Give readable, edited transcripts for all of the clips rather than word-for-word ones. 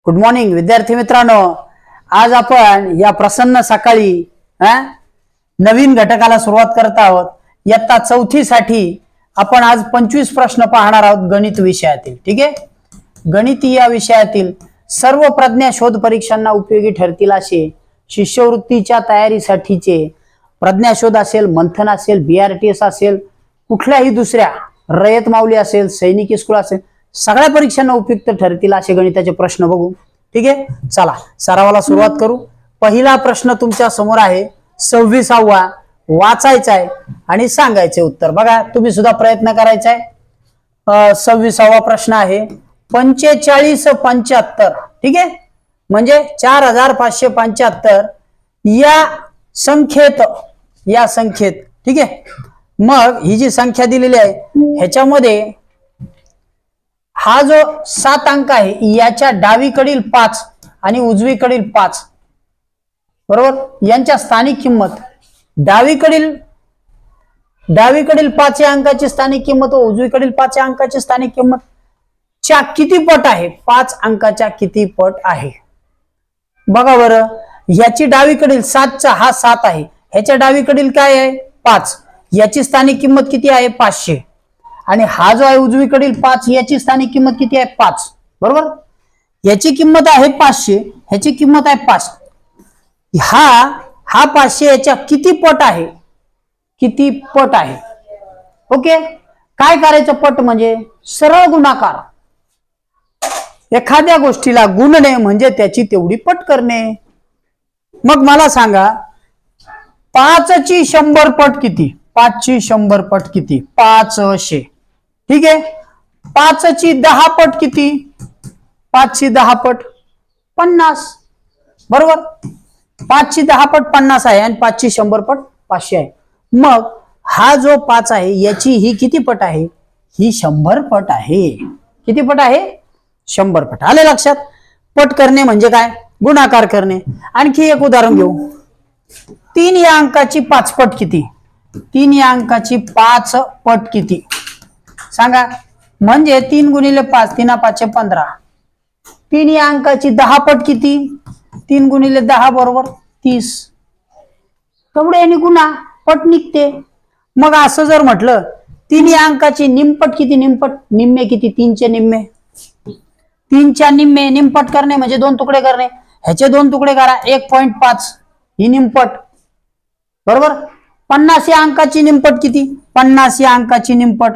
Good morning विद्यार्थी मित्रांनो, आज आपण या प्रसन्न सकाळी नवीन घटकाला सुरुवात करत आहोत। इयत्ता 4थी साठी आपण आज 25 प्रश्न पाहणार आहोत गणित विषयातील। ठीक आहे, गणित या विषयातील सर्व प्रज्ञा शोध परीक्षांना उपयोगी ठरतील असे शिष्यवृत्तीच्या तयारीसाठीचे प्रज्ञा शोध असेल, मंथन असेल, BRTS असेल, कुठल्याही दुसऱ्या रयत माऊली असेल, सैनिकी स्कूल असेल, सगळ्या परीक्षांना उपयुक्त ठरतील असे गणिताचे प्रश्न बघू। ठीक आहे, चला सरावाला सुरुवात करू। पहिला प्रश्न तुमच्या समोर आहे 26वा, वाचायचा आहे आणि सांगायचे उत्तर। बघा तुम्ही सुद्धा प्रयत्न करायचा आहे। 26वा प्रश्न आहे 4575। ठीक आहे, म्हणजे 4575 या संख्येत ठीक आहे। मग ही जी संख्या दिलेली आहे ह्याच्यामध्ये हा जो 7 अंक आहे याच्या डावीकडील 5 आणि उजवीकडील 5 बरोबर, यांच्या स्थानिक किंमत डावीकडील 5 या अंकाची स्थानिक किंमत व उजवीकडील 5 या अंकाची स्थानिक किंमत च्या किती पट आहे, 5 अंकाच्या किती पट आहे। बघा बरं, याची डावीकडील 7चा हा 7 आहे, ह्याच्या डावीकडील काय आहे 5, याची स्थानिक किंमत किती आहे 500 आणि हा जो आहे उजवीकडील 5 याची स्थानिक किंमत किती आहे 5 बरोबर। याची किंमत आहे 500, ह्याची किंमत आहे 5, हा 500 याच्या किती पट आहे, किती पट आहे। ओके, काय करायचं पट म्हणजे सरळ गुणाकार। एखाद्या गोष्टीला गुणणे म्हणजे त्याची तेवढी पट करणे। मग मला सांगा 5 ची 100 पट किती, 5 ची 100 पट किती, 500। ठीक आहे, 5 ची 10 पट किती, 5 ची 10 पट 50 बरोबर। 5 ची 10 पट 50 आहे आणि 5 ची 100 पट 500 आहे। मग हा जो 5 आहे याची ही किती पट आहे, ही 100 पट आहे। किती पट आहे, 100 पट। आले लक्षात। पट करणे म्हणजे काय, गुणाकार करणे। आणखी एक उदाहरण घेऊ। 3 या अंकाची 5 पट किती, 3 या अंकाची 5 पट किती सांगा। म्हणजे 3 गुणिले 5, 3 5 15। 3 या अंकाची 10 पट किती, 3 गुणिले 10 बरोबर 30। तेवढे यांनी गुणा पट निघते। मग असं जर म्हटलं 3 या अंकाची निमपट किती, निम्मे किती, 3 चे निम्मे, 3 च्या निम्मे निमपट करणे म्हणजे 2 तुकडे करणे, ह्याचे 2 तुकडे करा 1.5 ही निमपट बरोबर। 50 या अंकाची निमपट किती, 50 या अंकाची निमपट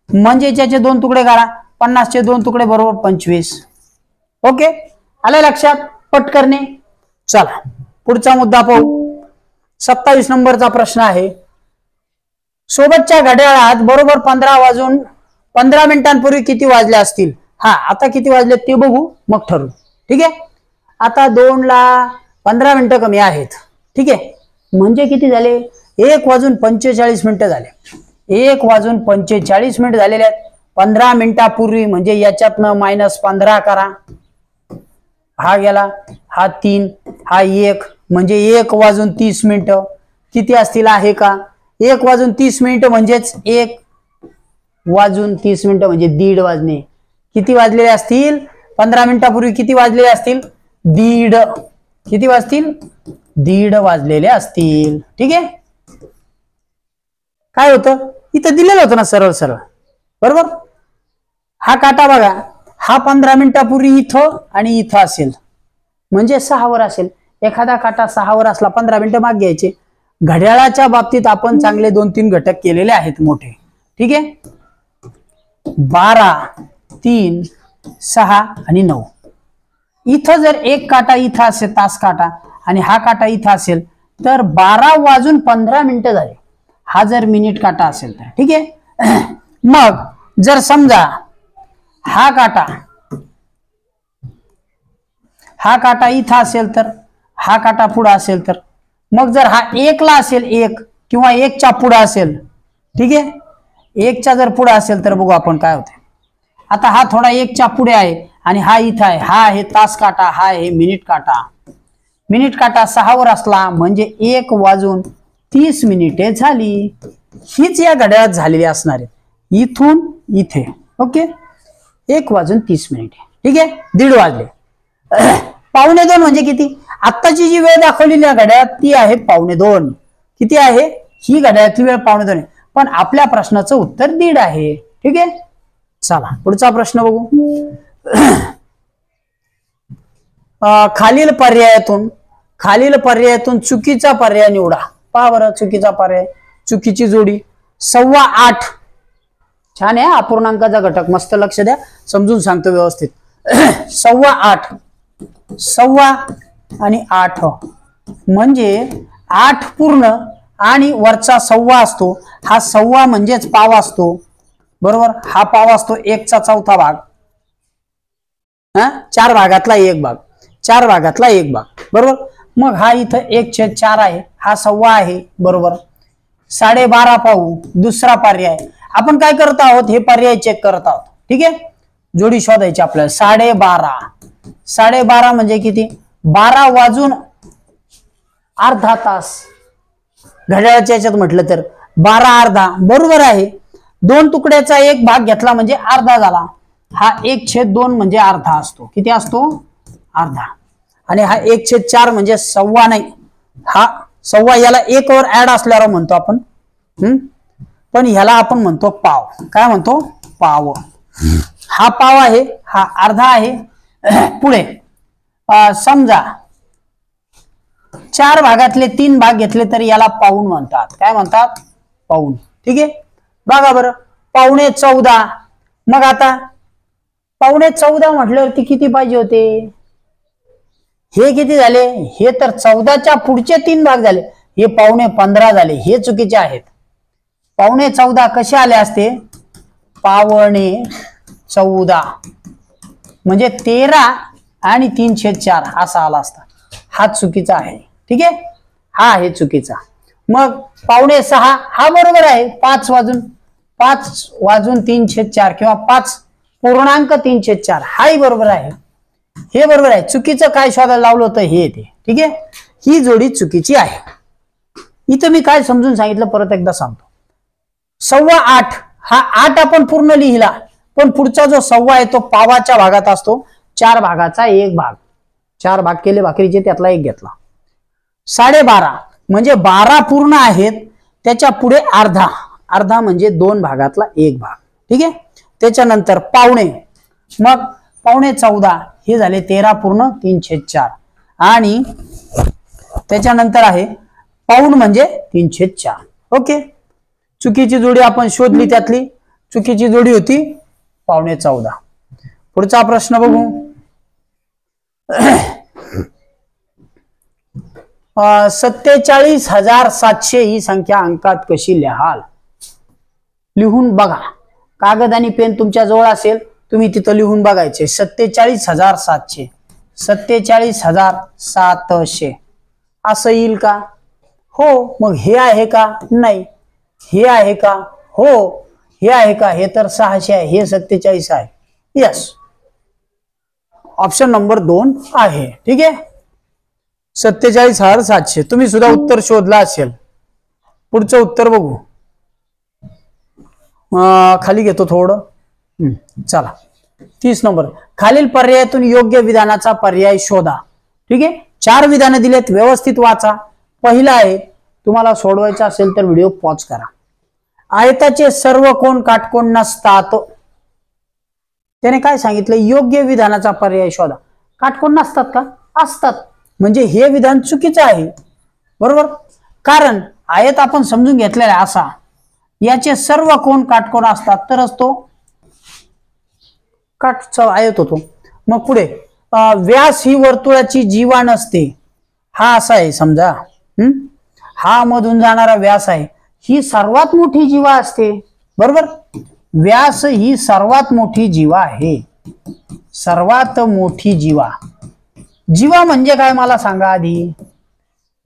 म्हणजे ज्याचे 2 तुकडे करा, 50 चे 2 तुकडे बरोबर 25। ओके, आले लक्षात पट करणे। चला पुढचा मुद्दा पाहू। 27 नंबरचा प्रश्न आहे सोबतच्या घड्याळात बरोबर 15 मिनिटांपूर्वी किती वाजले असतील। आता किती वाजले ते बघू मग ठरवू। ठीक आहे, आता 2 ला 15 मिनिटं कमी आहेत। ठीक आहे, म्हणजे किती झाले, 1:45 झाले। 1:45 झालेले आहेत। 15 मिनिटापूर्वी म्हणजे याच्यातनं -15 करा, हा गेला, हा 3, हा 1 म्हणजे 1:30 किती असतील आहे का, 1:30 म्हणजेच 1:30 म्हणजे 1:30 वाजणे। किती वाजलेले असतील, 15 मिनिटापूर्वी किती वाजलेले असतील, 1:30। किती वाजतील, 1:30 वाजलेले असतील। ठीक आहे, काय होतं इथं दिलेलं होतं ना सरळ सरळ बरोबर। हा काटा बघा, हा 15 मिनिटापूर्वी इथं आणि इथं असेल म्हणजे 6 वर असेल। एखादा काटा 6 वर असला 15 मिनिटं मागे घ्यायचे। घड्याळाच्या बाबतीत आपण चांगले 2-3 घटक केलेले आहेत मोठे। ठीक आहे, 12, 3, 6 आणि 9। इथं जर एक काटा इथं असेल तास काटा आणि हा काटा इथं असेल तर 12:15 झाले। हा जर मिनिट काटा असेल तर ठीक आहे। मग जर समजा हा काटा इथं असेल तर हा काटा पुढे असेल तर, मग जर हा 1 ला असेल 1 किंवा 1 च्या पुढे असेल, ठीक आहे, 1 च्या जर पुढे असेल तर बघू आपण काय होते। आता हा थोडा 1 च्या पुढे आहे आणि हा इथं आहे, हा आहे तास काटा, हा आहे मिनिट काटा। मिनिट काटा 6 वर असला म्हणजे 1:30 झाली। हीच या घड्याळात झालेली असणार आहे इथून इथे। ओके, 1:30। ठीक आहे, 1:30 वाजले। 2:15 म्हणजे किती? आत्ताची जी वेळ दाखवलेली आहे घड्याळात ती आहे 2:15. किती आहे ही घड्याळातली वेळ? 2:15 आहे. पण आपल्या प्रश्नाचं उत्तर 1:30 आहे. ठीक आहे, चला पुढचा प्रश्न बघू. खालील पर्यायातून चुकीचा पर्याय निवडा. पहा बरं, चुकीचा पर्याय, चुकीची जोडी 8.25. छान आहे, अपूर्णांकाचा घटक. मस्त लक्ष द्या, समजून सांगतो व्यवस्थित. 8.25, 1.25 आणि 8 म्हणजे 8 पूर्ण आणि वरचा 1.25 असतो. हा 1.25 म्हणजेच पाव असतो, बरोबर. हा पाव असतो 1/4 भाग. 4 भागातला 1 भाग, 4 भागातला 1 भाग, बरोबर. मग हा इथं 1/4 आहे, हा 1.25 आहे, बरोबर. 12.5 पाहू, दुसरा पर्याय. आपण काय करत आहोत, हे पर्याय चेक करत आहोत. ठीक आहे, जोडी शोधायची आपल्याला. 12.5 म्हणजे किती? 12 वाजून अर्धा तास. घड्याळाच्या याच्यात म्हटलं तर 12 अर्धा, बरोबर आहे. 2 तुकड्याचा 1 भाग घेतला म्हणजे अर्धा झाला. हा 1/2 म्हणजे अर्धा असतो. किती असतो? अर्धा. आणि हा 1/4 म्हणजे 1.25 नाही, हा 1.25 याला 1 वर ऍड असल्यावर म्हणतो आपण. पण ह्याला आपण म्हणतो पाव. काय म्हणतो? पाव. हा पाव आहे, हा अर्धा आहे. पुढे समजा 4 भागातले 3 भाग घेतले तर याला पाऊण म्हणतात. काय म्हणतात? पाऊण. ठीक आहे, बघा बरं, 14.25. मग आता 14.25 म्हटल्यावरती किती पाहिजे होते? हे किती झाले? हे तर 14च्या पुढचे 3 भाग झाले. हे 15.25 झाले. हे चुकीचे आहेत. 14.25 कसे आले असते? 14.25 म्हणजे 13 आणि 3/4 असा आला असता. हा चुकीचा आहे. ठीक आहे, हा आहे चुकीचा. मग 5.6 हा बरोबर आहे. 5 वाजून 3/4 किंवा 5.3/4 हाही बरोबर आहे. हे बरोबर आहे. चुकीचं काय शोधायला लावलं होतं? हे येते. ठीक आहे, ही जोडी चुकीची आहे. इथं मी काय समजून सांगितलं परत एकदा सांगतो. 8.25 हा 8 आपण पूर्ण लिहिला, पण पुढचा जो 1.25 आहे तो पावाच्या भागात असतो. 4 भागाचा 1 भाग. 4 भाग केले भाकरीचे, त्यातला 1 घेतला. 12.5 म्हणजे 12 पूर्ण आहेत, त्याच्या पुढे अर्धा म्हणजे 2 भागातला 1 भाग. ठीक आहे, त्याच्यानंतर पावणे, मग 14.25 हे झाले 13 पूर्ण 3/4 आणि त्याच्यानंतर आहे पाऊण म्हणजे 3/4. ओके, चुकीची जोडी आपण शोधली. त्यातली चुकीची जोडी होती 14.25. पुढचा प्रश्न बघू. 47,700 ही संख्या अंकात कशी लिहाल? लिहून बघा. कागद आणि पेन तुमच्या जवळ असेल, तुम्ही तिथं लिहून बघायचे. 47,700, 47,700 असं येईल का? हो. मग हे आहे का? नाही. हे आहे का? हो. हे आहे का? हे तर 600 आहे. हे 47 आहे. यस, ऑप्शन नंबर 2 आहे. ठीक आहे, 47,700. तुम्ही सुद्धा उत्तर शोधला असेल. पुढचं उत्तर बघू. खाली घेतो थोडं. चला, 30 नंबर. खालील पर्यायातून योग्य विधानाचा पर्याय शोधा. ठीक आहे, 4 विधानं दिलेत, व्यवस्थित वाचा. पहिला आहे, तुम्हाला सोडवायचा असेल तर व्हिडिओ पॉज करा. आयताचे सर्व कोण काटकोन नसतात. त्याने काय सांगितलं? योग्य विधानाचा पर्याय शोधा. काटकोन नसतात का? असतात. म्हणजे हे विधान चुकीचं आहे, बरोबर. कारण आयत आपण समजून घेतलेला आहे असा, याचे सर्व कोण काटकोन असतात तरच तो काटचा आयत होतो. मग पुढे व्यास ही वर्तुळाची जीवा नसते. हा असा आहे समजा, हा मधून जाणारा व्यास आहे, ही सर्वात मोठी जीवा असते, बरोबर. व्यास ही सर्वात मोठी जीवा आहे. सर्वात मोठी जीवा. जीवा म्हणजे काय मला सांगा आधी?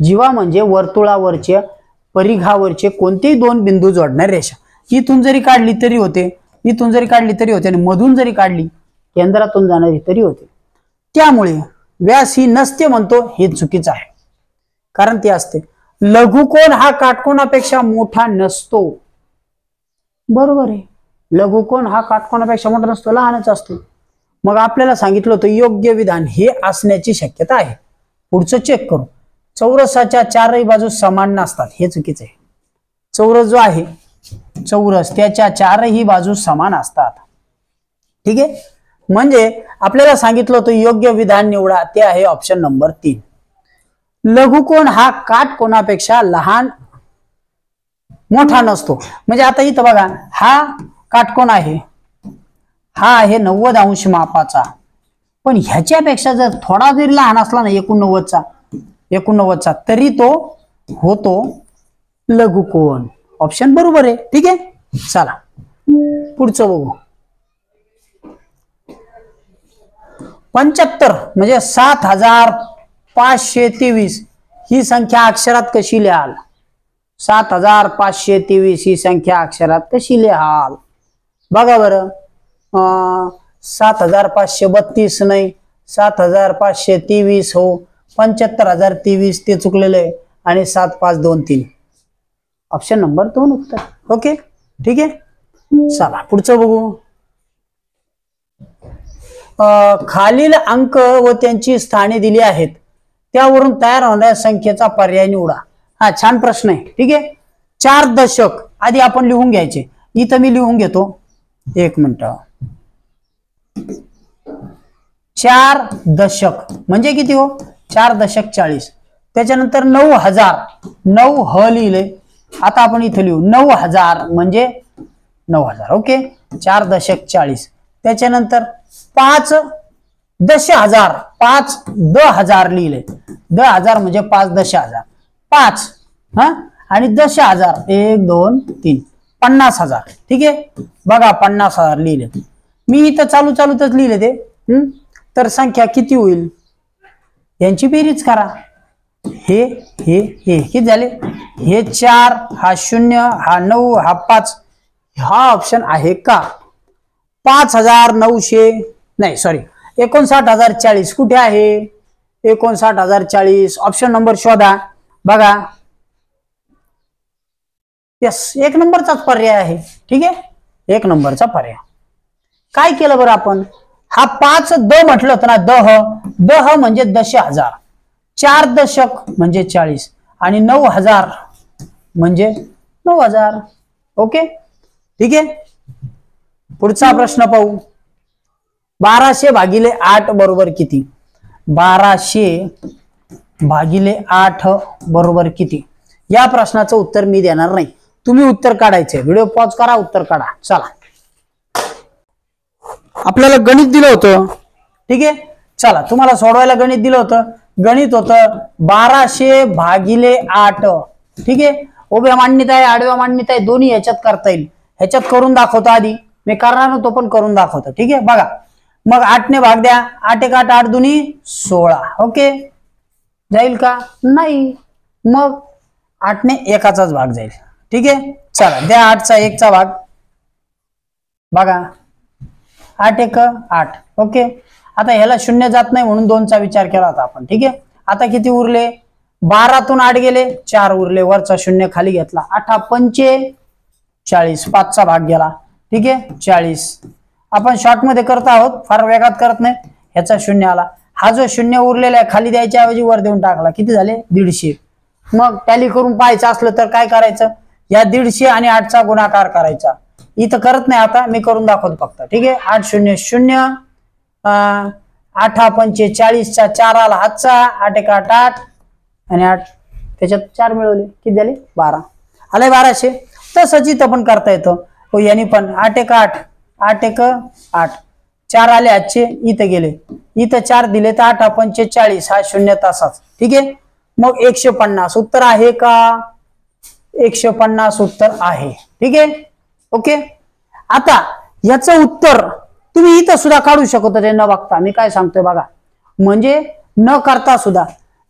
जीवा म्हणजे वर्तुळावरचे परिघावरचे कोणतेही 2 बिंदू जोडणारी रेषा. इथून जरी काढली तरी होते, इथून जरी काढली तरी होते, आणि मधून जरी काढली केंद्रातून जाणारी तरी होते. त्यामुळे व्यास ही नसते म्हणतो, हे चुकीचं आहे. कारण ती असते. लघुकोन हा काटकोनापेक्षा मोठा नसतो. बरोबर आहे, लघुकोन हा काटकोनापेक्षा मोठा नसतो, लहानच असतो. मग आपल्याला सांगितलं होतं योग्य विधान हे असण्याची शक्यता आहे. पुढचं चेक करू. चौरसाच्या चारही बाजू समान नसतात, हे चुकीचं आहे. चौरस जो आहे चौरस त्याच्या चारही बाजू समान असतात. ठीक आहे, म्हणजे आपल्याला सांगितलं होतं योग्य विधान निवडा, ते आहे ऑप्शन नंबर 3. लघुकोण हा काटकोनापेक्षा लहान मोठा नसतो. म्हणजे आता इथं बघा, हा काटकोन आहे, हा आहे 90 अंश मापाचा, पण ह्याच्यापेक्षा जर थोडा जरी लहान असला ना 89चा तरी तो होतो लघुकोण. ऑप्शन बरोबर आहे. ठीक आहे, चला पुढचं बघू. 75 म्हणजे 7523 ही संख्या अक्षरात कशी लिहाल? 7523 ही संख्या अक्षरात कशी लिहाल? बघा बरं. 7532 नाही, 7523 हो, 75023 ते चुकलेलं आहे, आणि 7523. ऑप्शन नंबर 2 उत्तर. ओके, ठीक आहे, चला पुढचं बघू. खालील अंक व त्यांची स्थाने दिली आहेत, त्यावरून तयार होणाऱ्या संख्येचा पर्याय निवडा. हा छान प्रश्न आहे. ठीक आहे, 4 दशक आधी आपण लिहून घ्यायचे. इथं मी लिहून घेतो, 1 मिनिट. 4 दशक म्हणजे किती हो? 4 दशक 40. त्याच्यानंतर 9000, 9 ह लिहिले. आता आपण इथं लिहू 9000 म्हणजे 9000. ओके, 4 दशक 40. त्याच्यानंतर 5 दशहजार, 5 10,000 लिहिले. 10,000 म्हणजे 5 दशहजार, 5 हा, आणि दशहजार 1 2 3 50,000. ठीक आहे, बघा 50,000 लिहिले. मी इथं चालूच लिहिले ते. तर संख्या किती होईल यांची बेरीज करा. हे किती झाले? हे 4, हा 0, हा 9, हा 5. हा ऑप्शन आहे का? 5,900 नाही, सॉरी, 59,040 कुठे आहे? 59,040 ऑप्शन नंबर शोधा. बघा, यस, 1 नंबरचाच पर्याय आहे. ठीक आहे, 1 नंबरचा पर्याय. काय केलं बरं आपण? हा 5 द म्हटलं होतं ना, दह म्हणजे 10,000, 4 दशक म्हणजे 40, आणि 9,000 म्हणजे 9,000. ओके, ठीक आहे, पुढचा प्रश्न पाहू. 1200 भागिले 8 बरोबर किती? 1200 भागिले 8 बरोबर किती? या प्रश्नाचं उत्तर मी देणार नाही, तुम्ही उत्तर काढायचे. व्हिडिओ पॉज करा, उत्तर काढा. चला, आपल्याला गणित दिलं होतं. ठीक आहे, चला तुम्हाला सोडवायला गणित दिलं होतं. गणित होतं 1200 भागिले 8. ठीक आहे, उभ्या मांडणीत आहे, आडव्या मांडणीत आहे, दोन्ही ह्याच्यात करता येईल. ह्याच्यात करून दाखवतो, आधी मी करणार नव्हतो पण करून दाखवतो. ठीक आहे, बघा, मग 8 ने भाग द्या. 8 1 8, 8 2 16. ओके, जाईल का? नाही. मग 8 ने 1चाच भाग जाईल. ठीक आहे, चला द्या 8चा 1चा भाग. बघा, 8 1 8. ओके, आता ह्याला 0 जात नाही म्हणून 2चा विचार केला होता आपण. ठीक आहे, आता किती उरले? 12तून 8 गेले, 4 उरले, वरचा 0 खाली घेतला. 8 5 40, 5चा भाग गेला. ठीक आहे, 40. आपण शॉर्ट मध्ये करत आहोत, फार वेगात करत नाही. ह्याचा 0 आला. हा जो 0 उरलेला आहे खाली द्यायच्या ऐवजी वर देऊन टाकला. किती झाले? 150. मग टॅली करून पाहायचं असलं तर काय करायचं? या 150 आणि 8चा गुणाकार करायचा. इथं करत नाही, आता मी करून दाखवतो फक्त. ठीक आहे, 8 0 0, 8 5 40चा 4 आला हातचा, 8 1 8 8, आणि 8 त्याच्यात 4 मिळवले, किती झाले? 12. आलाय 1200. तसंच इथं पण करता येतं. हो, यांनी पण 8 1 8, 8 1 8, 4 आले आजचे, इथं गेले, इथं 4 दिले तर 8 5 40, हा 0 तासाच. ठीक आहे, मग 150 उत्तर आहे का? 150 उत्तर आहे. ठीक आहे, ओके. आता याचं उत्तर तुम्ही इथं सुद्धा काढू शकतो ते न बघता. मी काय सांगतोय बघा, म्हणजे न करता सुद्धा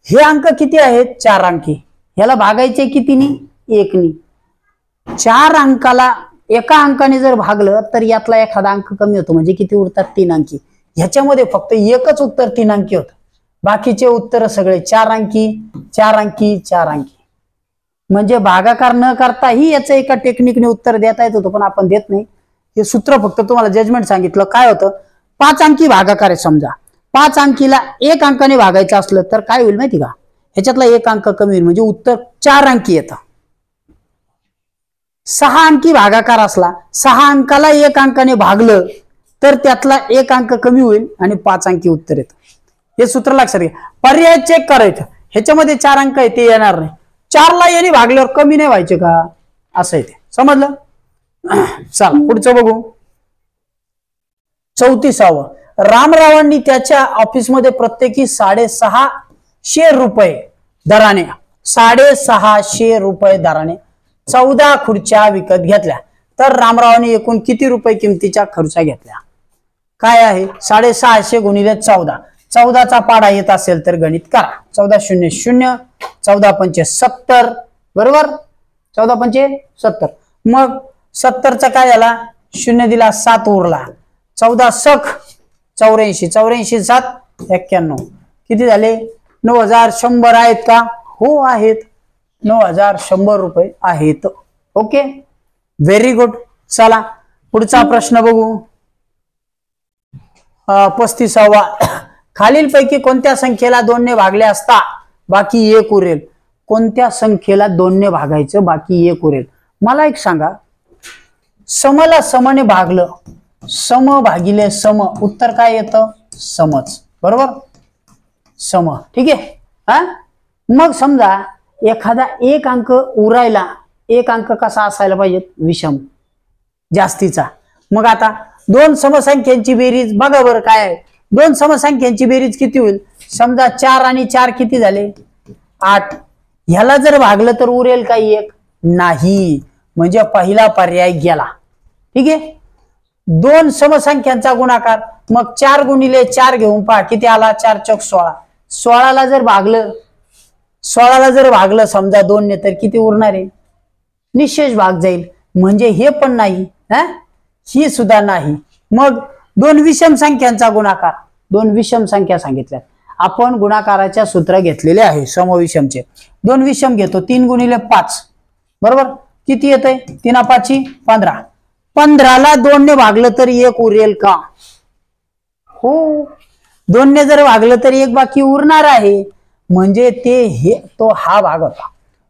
हे अंक किती आहेत? 4 अंकी. ह्याला भागायचे कितीनी? 1 नी. 4 अंकाला एका अंकाने जर भागलं तर यातला एखादा अंक कमी होतो, म्हणजे किती उरतात? 3 अंकी. ह्याच्यामध्ये फक्त एकच उत्तर 3 अंकी होतं, बाकीचे उत्तर सगळे 4 अंकी 4 अंकी 4 अंकी. म्हणजे भागाकार न करताही याचं एका टेक्निकने उत्तर देता येत होतं, पण आपण देत नाही. हे सूत्र फक्त तुम्हाला जजमेंट सांगितलं. काय होतं? 5 अंकी भागाकार आहे समजा, 5 अंकीला 1 अंकाने भागायचं असलं तर काय होईल माहिती का, ह्याच्यातला 1 अंक कमी होईल, म्हणजे उत्तर 4 अंकी येतं. 6 अंकी भागाकार असला, 6 अंकाला 1 अंकाने भागलं तर त्यातला 1 अंक कमी होईल आणि 5 अंकी उत्तर येतं. हे सूत्र लक्षात घ्या. पर्याय चेक करायचं, ह्याच्यामध्ये 4 अंक आहे ते येणार नाही, 4 ला याने भागल्यावर कमी नाही व्हायचे का, असं आहे ते. समजलं? चला पुढचं बघू. 34. रामरावांनी त्याच्या ऑफिसमध्ये प्रत्येकी 650 रुपये दराने 14 खुर्च्या विकत घेतल्या, तर रामरावांनी एकूण किती रुपये किमतीच्या खुर्च्या घेतल्या? काय आहे 650 गुणिले 14, 14चा पाडा येत असेल तर गणित करा. 14 0 0, 14 पंचे 70, बरोबर, 14 पंचे 70. मग 70चा काय झाला, 0 दिला 7 उरला, 14 सख 84, 84 7 91, किती झाले 9100 आहेत का? हो आहेत, 9100 रुपये आहेत. Okay, very good. चला पुढचा प्रश्न बघू. 35. खालीलपैकी कोणत्या संख्येला 2 ने भागले असता बाकी 1 उरेल? कोणत्या संख्येला 2 ने भागायचं बाकी 1 उरेल? मला एक सांगा, समला समने भागलं, सम भागिले सम, उत्तर काय येतं? समच, बरोबर, सम. ठीक आहे. हा, मग समजा एखादा 1 अंक उरायला, 1 अंक कसा असायला पाहिजे? विषम, जास्तीचा. मग आता 2 समसंख्यांची बेरीज बघा बरं काय आहे. 2 समसंख्यांची बेरीज किती होईल? समजा 4 आणि 4 किती झाले? 8. ह्याला जर भागलं तर उरेल का 1? नाही, म्हणजे पहिला पर्याय गेला. ठीक आहे. 2 समसंख्यांचा गुणाकार, मग 4 गुणिले 4 घेऊन पहा किती आला? 4 चौक 16. 16ला जर भागलं समजा 2 ने तर किती उरणार आहे? निशेष भाग जाईल, म्हणजे हे पण नाही, ही सुद्धा नाही. मग 2 विषम संख्यांचा गुणाकार, 2 विषम संख्या सांगितल्या, आपण गुणाकाराच्या सूत्र घेतलेले आहे समविषमचे. 2 विषम घेतो, 3 गुणिले 5, बरोबर, किती येतंय? 3 5 15. 15ला 2 ने भागलं तर 1 उरेल का? हो, 2 ने जर भागलं तर 1 बाकी उरणार आहे, म्हणजे तो हा भाग होता.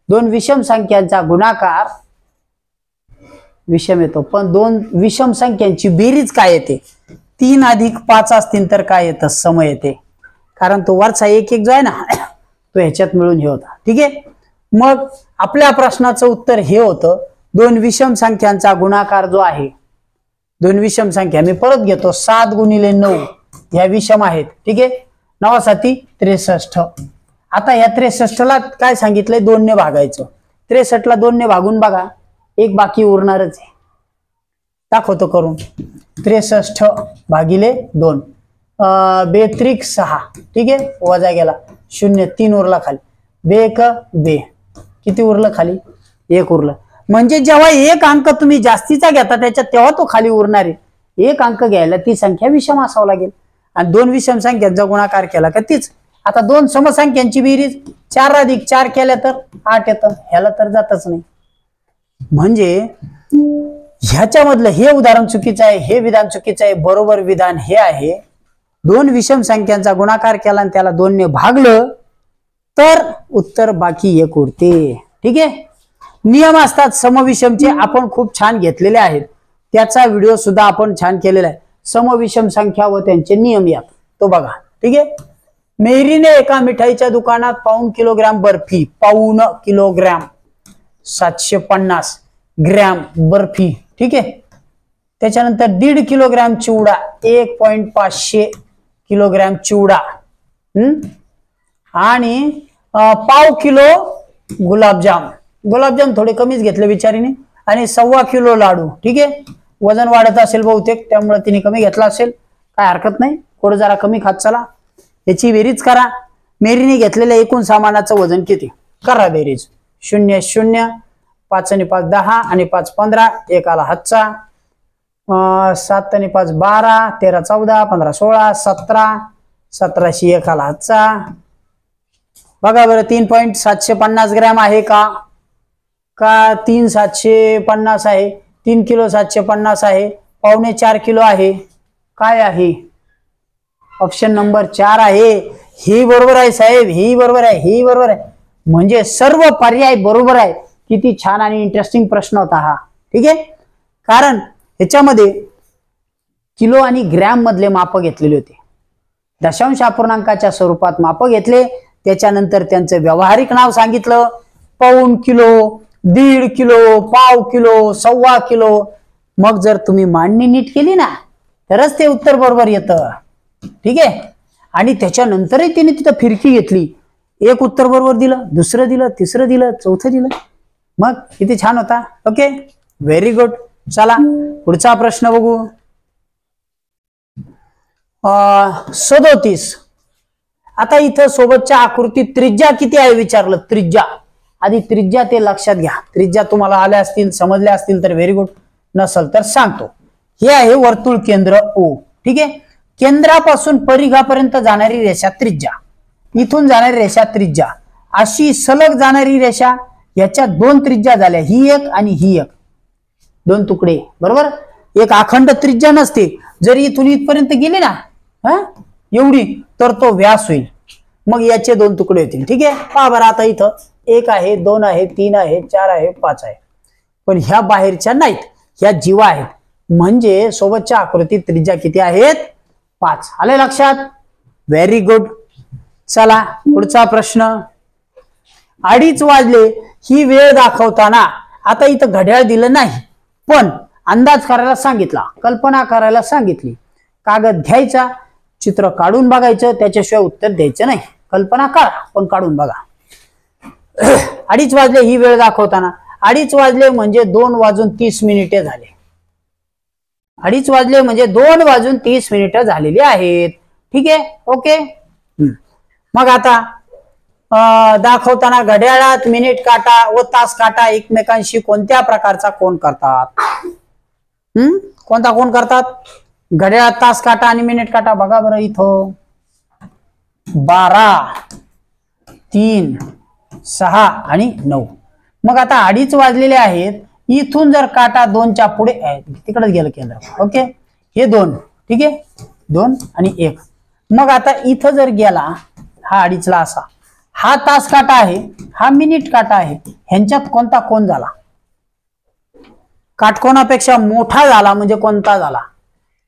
2 विषम संख्यांचा गुणाकार विषम येतो, पण 2 विषम संख्यांची बेरीज काय येते? 3 अधिक 5 असतील तर काय येतं? सम येते, कारण तो वरचा 1 1 जो आहे ना तो ह्याच्यात मिळून हे होता. ठीक आहे. मग आपल्या प्रश्नाचं उत्तर हे होतं, 2 विषम संख्यांचा गुणाकार जो आहे, 2 विषम संख्या मी परत घेतो, 7 गुणिले 9 ह्या विषम आहेत. ठीक आहे. 9 7 63. आता ह्या 63ला काय सांगितलंय? 2 ने भागायचं. 63ला 2 ने भागून बघा, 1 बाकी उरणारच आहे. दाखवतो करून. 63 भागिले 2, 2 6. ठीक आहे, वजा गेला 0, 3 उरला खाली, 2 1 2, किती उरलं खाली? 1 उरलं. म्हणजे जेव्हा 1 अंक तुम्ही जास्तीचा घेता त्याच्यात, तेव्हा तो खाली उरणार आहे. 1 अंक घ्यायला ती संख्या विषम असावं लागेल, आणि 2 विषम संख्यांचा गुणाकार केला का तीच. आता 2 समसंख्यांची बेरीज 4 अधिक 4 केल्या तर 8 येतं, ह्याला तर जातच नाही. म्हणजे ह्याच्यामधलं हे उदाहरण चुकीचं आहे, हे विधान चुकीचं आहे. बरोबर विधान हे आहे, 2 विषम संख्यांचा गुणाकार केला आणि त्याला 2 ने भागलं तर उत्तर बाकी 1 उरते. ठीक आहे. नियम असतात समविषमचे, आपण खूप छान घेतलेले आहेत, त्याचा व्हिडिओ सुद्धा आपण छान केलेला आहे. समविषम संख्या व त्यांचे नियम यात तो बघा. ठीक आहे. मेरीने एका मिठाईच्या दुकानात पाऊण किलोग्राम बर्फी, पाऊण किलोग्राम 750 ग्रॅम बर्फी, ठीक आहे, त्याच्यानंतर 1.5 किलोग्राम चिवडा, 1.5 किलोग्राम चिवडा, आणि पाव किलो गुलाबजाम, गुलाबजाम थोडे कमीच घेतले बिचारीने, आणि 1.25 किलो लाडू. ठीक आहे. वजन वाढत असेल बहुतेक, त्यामुळे तिने कमी घेतला असेल, काय हरकत नाही, थोडं जरा कमी खात चला. याची बेरीज करा. मेरीने घेतलेल्या एकूण सामानाचं वजन किती? करा बेरीज. 0 0, 5 आणि 5 10, आणि 5 15, 1 आला हातचा, 7 आणि 5 12, 13 14, 15 16, 17, 17शी 1 आला हातचा. बघा बरं, 3.750 ग्रॅम आहे का? 3.750 आहे? 3 किलो 750 आहे, 3.25 किलो आहे, काय आहे? ऑप्शन नंबर 4 आहे. ही बरोबर आहे साहेब, ही बरोबर आहे, ही बरोबर आहे. म्हणजे सर्व पर्याय बरोबर आहे. किती छान आणि इंटरेस्टिंग प्रश्न होता हा. ठीक आहे, कारण ह्याच्यामध्ये किलो आणि ग्रॅम मधले माप घेतलेले होते. दशांश अपूर्णांकाच्या स्वरूपात माप घेतले. त्याच्यानंतर त्यांचं व्यावहारिक नाव सांगितलं. पाऊण किलो, 1.5 किलो, पाव किलो, 1.25 किलो. मग जर तुम्ही मांडणी नीट केली ना तरच ते उत्तर बरोबर येतं. ठीक आहे, आणि त्याच्यानंतरही तिने तिथं फिरकी घेतली. एक उत्तर बरोबर दिलं, दुसरं दिलं, तिसरं दिलं, चौथं दिलं. मग किती छान होता. Okay, very good. चला पुढचा प्रश्न बघू. 37. आता इथं सोबतच्या आकृतीत त्रिज्या किती आहे विचारलं. त्रिज्या, आधी त्रिज्या ते लक्षात घ्या. त्रिज्या तुम्हाला आल्या असतील, समजल्या असतील तर व्हेरी गुड, नसल तर सांगतो. हे आहे वर्तुळ केंद्र ओ. ठीक आहे, केंद्रापासून परिघापर्यंत जाणारी रेषा त्रिज्या, इथून जाणारी रेषा त्रिज्या, अशी सलग जाणारी रेषा. याच्या 2 त्रिज्या झाल्या, ही एक आणि ही एक, 2 तुकडे. बरोबर, एक अखंड त्रिज्या नसते. जरी इथून इथपर्यंत गेली ना एवढी, तर तो व्यास होईल. मग याचे 2 तुकडे होतील. ठीक आहे, पहा बरं आता इथं 1 आहे, 2 आहे, 3 आहे, 4 आहे, 5 आहे. पण ह्या बाहेरच्या नाहीत, ह्या जीवा आहेत. म्हणजे सोबतच्या आकृतीत त्रिज्या किती आहेत. 5. आले लक्षात. Very good. चला पुढचा प्रश्न. 2:30 वाजले ही वेळ दाखवताना, आता इथं घड्याळ दिलं नाही पण अंदाज करायला सांगितला, कल्पना करायला सांगितली. कागद घ्यायचा, चित्र काढून बघायचं, त्याच्याशिवाय उत्तर द्यायचं नाही. कल्पना करा पण काढून बघा. 2:30 वाजले ही वेळ दाखवताना, 2:30 वाजले म्हणजे 2:30 झाले. 2:30 वाजले म्हणजे 2:30 झालेली आहेत. ठीक आहे, ओके. मग आता दाखवताना घड्याळात मिनिट काटा व तास काटा एकमेकांशी कोणत्या प्रकारचा कोन करतात. कोणता कोन करतात. घड्याळात तास काटा आणि मिनिट काटा. बघा बरं इथं 12, 3, 6 आणि 9. मग आता 2:30 वाजलेले आहेत. इथून जर काटा 2च्या पुढे, तिकडेच गेलं केंद्र. ओके, हे 2. ठीक आहे, 2 आणि 1. मग आता इथं जर गेला हा 2:30ला असा, हा तास काटा आहे, हा मिनिट काटा आहे. ह्यांच्यात कोणता कोन झाला. काटकोनापेक्षा मोठा झाला म्हणजे कोणता झाला.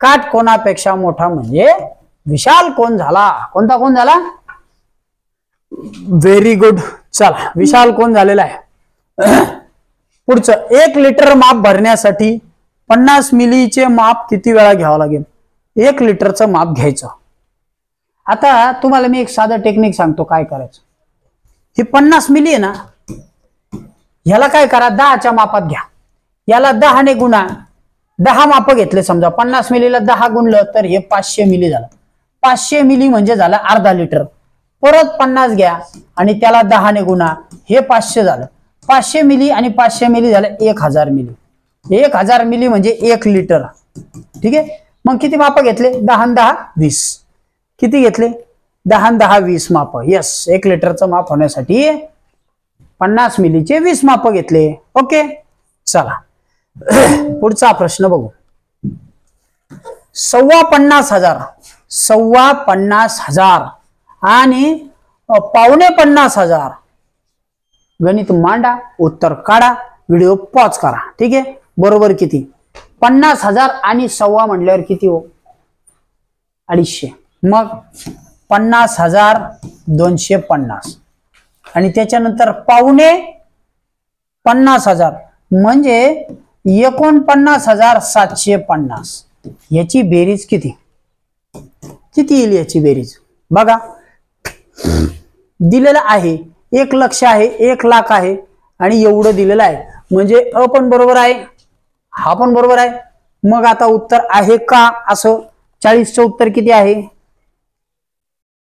काटकोनापेक्षा मोठा म्हणजे विशाल कोन झाला. कोणता कोन झाला. Very good. चला विशाल कोन झालेला आहे. पुढचं 1 लिटर माप भरण्यासाठी 50 मिलीचे माप किती वेळा घ्यावं लागेल. 1 लिटरचं माप घ्यायचं. आता तुम्हाला मी एक साधं टेक्निक सांगतो काय करायचं. हे 50 मिली आहे ना, ह्याला काय करा, 10च्या मापात घ्या. याला 10ने गुणा. 10 माप घेतले समजा, 50 मिलीला 10 गुणलं तर हे 500 मिली झालं. 500 मिली म्हणजे झालं अर्धा लिटर. परत 50 घ्या आणि त्याला 10ने गुणा, हे 500 झालं. 500 मिली आणि 500 मिली झालं 1000 मिली. 1000 मिली म्हणजे 1 लिटर. ठीक आहे, मग किती माप घेतले. 10 आणि 10 20. किती घेतले. 10 आणि 10 20 माप. यस, 1 लिटरचं माप होण्यासाठी 50 मिलीचे 20 माप घेतले. ओके, चला पुढचा प्रश्न बघू. 50,000, 50,000 आणि 50,000. गणित मांडा, उत्तर काढा, व्हिडिओ पॉज करा. ठीक आहे, बरोबर किती. 50,000 आणि 1.25 म्हटल्यावर किती हो. 250. मग 50,000 250 आणि त्याच्यानंतर 50,000 म्हणजे 49,750. याची बेरीज किती. किती येईल याची बेरीज बघा. दिलेलं आहे 1 लक्ष आहे, 1 लाख आहे आणि एवढं दिलेलं आहे. म्हणजे अ पण बरोबर आहे, हा पण बरोबर आहे. मग आता उत्तर आहे का असं. 40चं उत्तर किती आहे.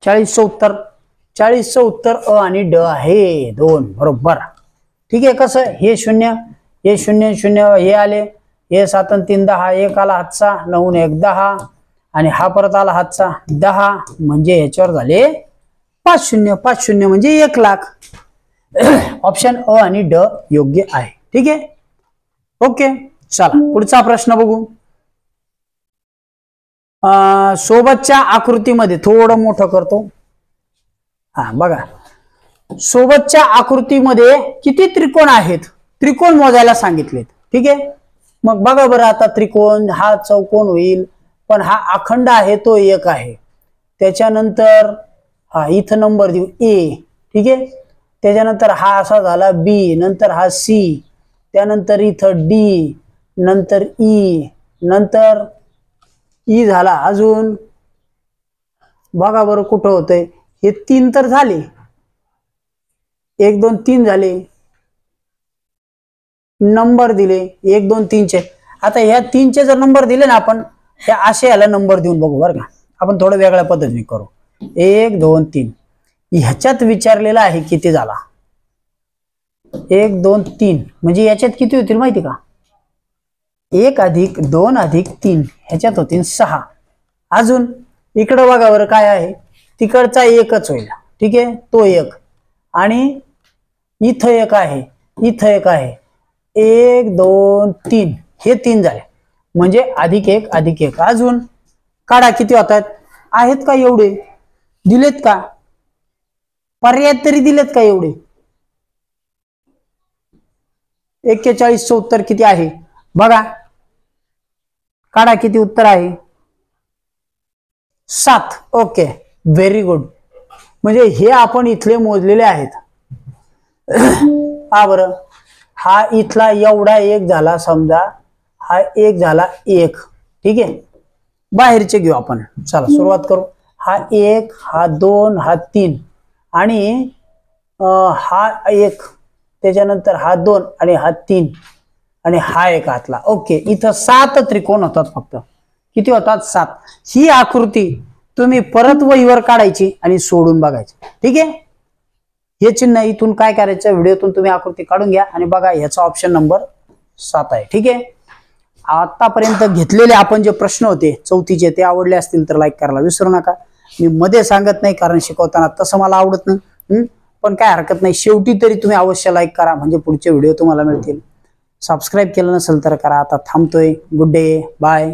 40चं उत्तर, 40चं उत्तर अ आणि ड आहे. 2 बरोबर. ठीक आहे, कसं हे 0, हे 0 0 हे आले, हे 7 आणि 3 10, 1 आला हातचा, 9 आणि 1 10 आणि हा परत आला हातचा 10. म्हणजे ह्याच्यावर झाले 50. 50 म्हणजे 1 लाख. ऑप्शन अ आणि ड योग्य आहे. ठीक आहे, ओके. चला पुढचा प्रश्न बघू. सोबतच्या आकृतीमध्ये थोडं मोठं करतो. हा बघा, सोबतच्या आकृतीमध्ये किती त्रिकोण आहेत, त्रिकोण मोजायला सांगितलेत. ठीक आहे, मग बघा बरं आता त्रिकोण हा चौकोन होईल, पण हा अखंड आहे तो एक आहे. त्याच्यानंतर हा इथं नंबर देऊ ए. ठीक आहे, त्याच्यानंतर हा असा झाला बी, नंतर हा सी, त्यानंतर इथं डी, नंतर ई, नंतर ई झाला. अजून बघा बरं कुठं होतंय, हे 3 तर झाले, 1 2 3 झाले, नंबर दिले 1 2 3 चे. आता ह्या 3 चे जर नंबर दिले ना आपण, ह्या असे याला नंबर देऊन बघू बरं का. आपण थोडं वेगळ्या पद्धतीने करू. 1 2 3 ह्याच्यात विचारलेला आहे किती झाला, 1 2 3 म्हणजे याच्यात किती होतील माहिती का, 1 अधिक 2 अधिक 3 ह्याच्यात होतील 6. अजून इकडं बघा बरं काय आहे, तिकडचा एकच होईल. ठीक आहे, तो एक, आणि इथं एक आहे, इथं एक आहे. 1 2 3 हे 3 झाले, म्हणजे अधिक 1 अधिक 1. अजून काढा किती होतात, आहेत का एवढे, दिलेत का, पर्याय तरी दिलेत का एवढे. 41 चे उत्तर किती आहे बघा, काढा किती उत्तर आहे, 7. Okay, very good. म्हणजे हे आपण इथले मोजलेले आहेत. हा बरं, हा इथला एवढा एक झाला समजा, हा एक झाला 1. ठीक आहे, बाहेरचे घेऊ आपण. चला सुरुवात करू. हा 1, हा 2, हा 3, आणि हा 1, त्याच्यानंतर हा 2, आणि हा 3, आणि हा 1 आतला. ओके, इथं 7 त्रिकोण होतात फक्त. किती होतात, 7. ही आकृती तुम्ही परत वहीवर काढायची आणि सोडून बघायची. ठीक आहे, हे चिन्ह इथून काय करायचं, व्हिडिओतून तुम्ही आकृती काढून घ्या आणि बघा, याचा ऑप्शन नंबर 7 आहे. ठीक आहे, आतापर्यंत घेतलेले आपण जे प्रश्न होते चौथीचे, ते आवडले असतील तर लाईक करायला विसरू नका. मी मध्ये सांगत नाही कारण शिकवताना तसं मला आवडत नाही, पण काय हरकत नाही, शेवटी तरी तुम्ही अवश्य लाईक करा, म्हणजे पुढचे व्हिडिओ तुम्हाला मिळतील. सबस्क्राईब केलं नसेल तर करा. आता थांबतोय. Good day, bye.